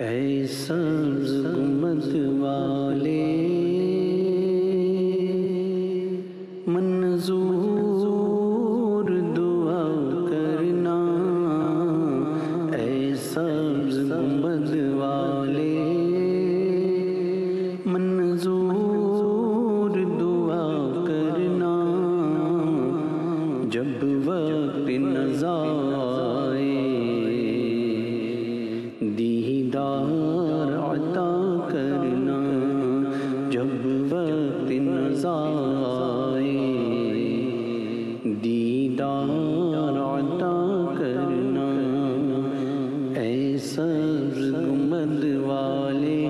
اے سبز گنبد والے منظور دعا کرنا، اے سبز گنبد والے منظور دعا کرنا، جب وقت نزا آئے دیدار عطا کرنا، جب وقت نزا آئے دیدار عطا کرنا، اے سبز گنبد والے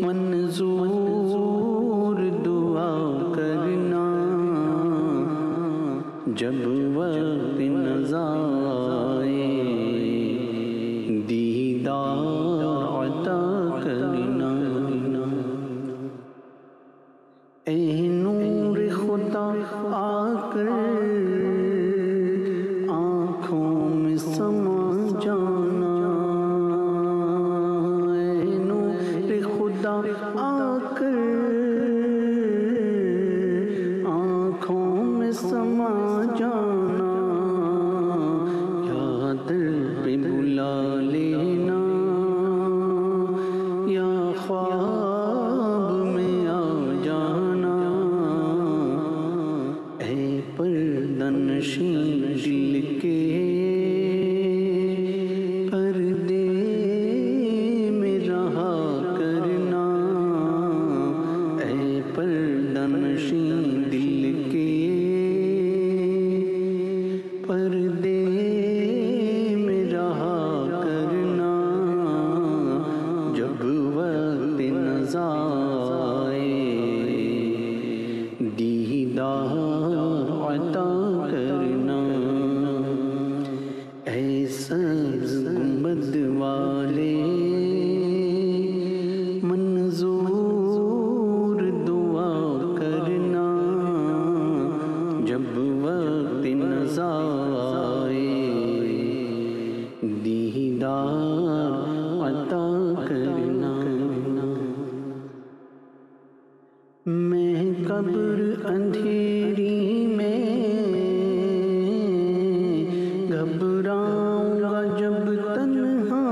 منظور دعا کرنا، جب وقت نزا آئے دیدار عطا کرنا، اے نور خدا آ کر آنکھوں میں سما جانا، اے نور خدا آ کر آنکھوں میں سما جانا، یا در پہ بلا لینا، یا خواب میں آ جانا، اے پردہ نشین دل کے پردے میں رہا کرنا، اے پردہ نشین دل کے پردے میں رہا کرنا، جب وقت نزا آئے دیدار عطا کرنا، اے سبز گنبد والے منظور دعا کرنا، جب وقت نزا آئے دیدار عطا کرنا، میں قبر اندھیری میں گھبراؤں گا جب تنہا،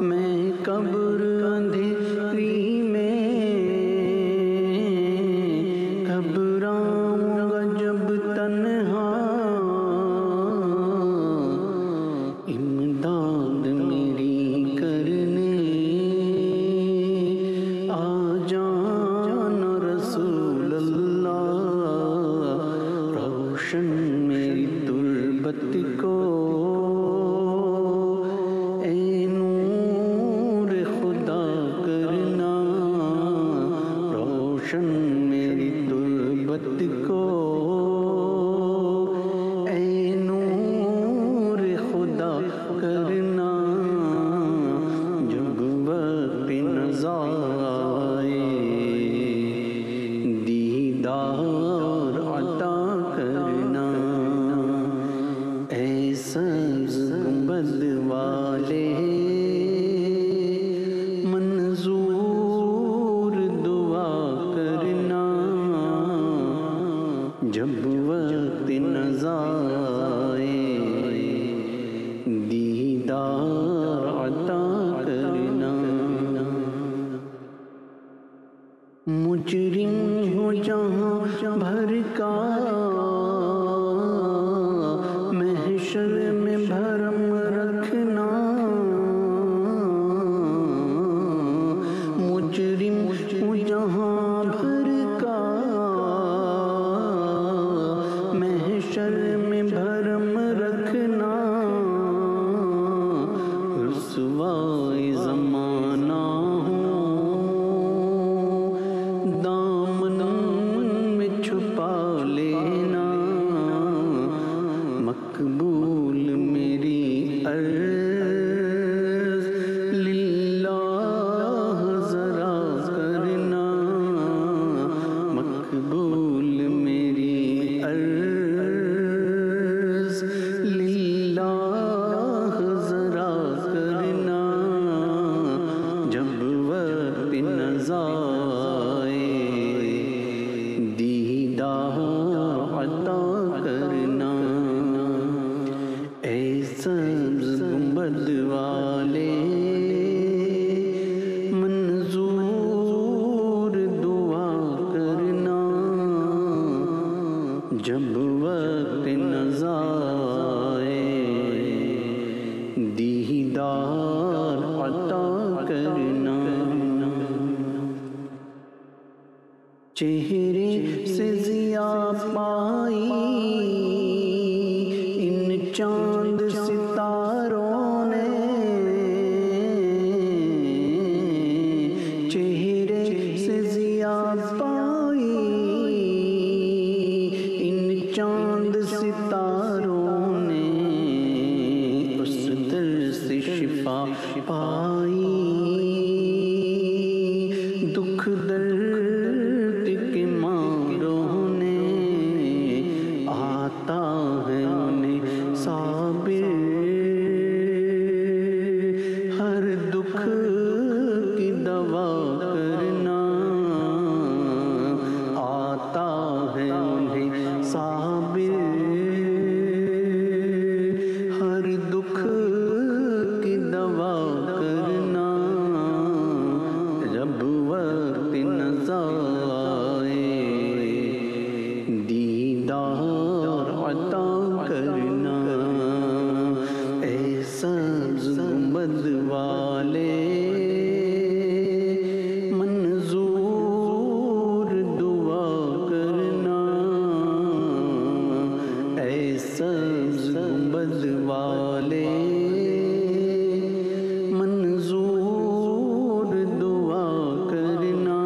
میں قبر اندھیری میں گھبراؤں گا جب تنہا، امداد میری کرنے آ جانا رسول اللہ، روشن میری تربت کو اے نور خدا کرنا، روشن میری تربت کو اے نور خدا کرنا، جب وقت نزا آئے دیدار عطا کرنا، اے سبز گنبد والے منظور دعا کرنا، جب وقت نزا آئے دیدار عطا کرنا، مجرم ہوں جہاں بھر کا محشر میں بھرم رکھنا، مجرم ہوں جہاں بھر کا محشر میں بھرم رکھنا، رسوائے زمانہ ہوں دامن میں چھپا لینا، مقبول میری عرض للہ ذرا کرنا، مقبول میری عرض للہ چہرے سے ضیا پائی ان چاند ستاروں نے، چہرے سے ضیا پائی ان چاند ستاروں نے، اس درد سے شفا پائی، دکھ درد کے ماروں نے، آتا ہے انہیں صابر، ہر دکھ کی دوا کرنا، آتا ہے انہیں صابر، ہر دکھ کی دوا کرنا، جب وقت نزا آئے دیدار عطا کرنا، اے سبز گنبد والے منظور دعا کرنا، اے سبز گنبد والے منظور دعا کرنا،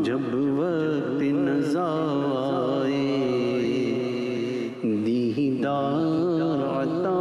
جب وقت نزا آئے دیدار عطا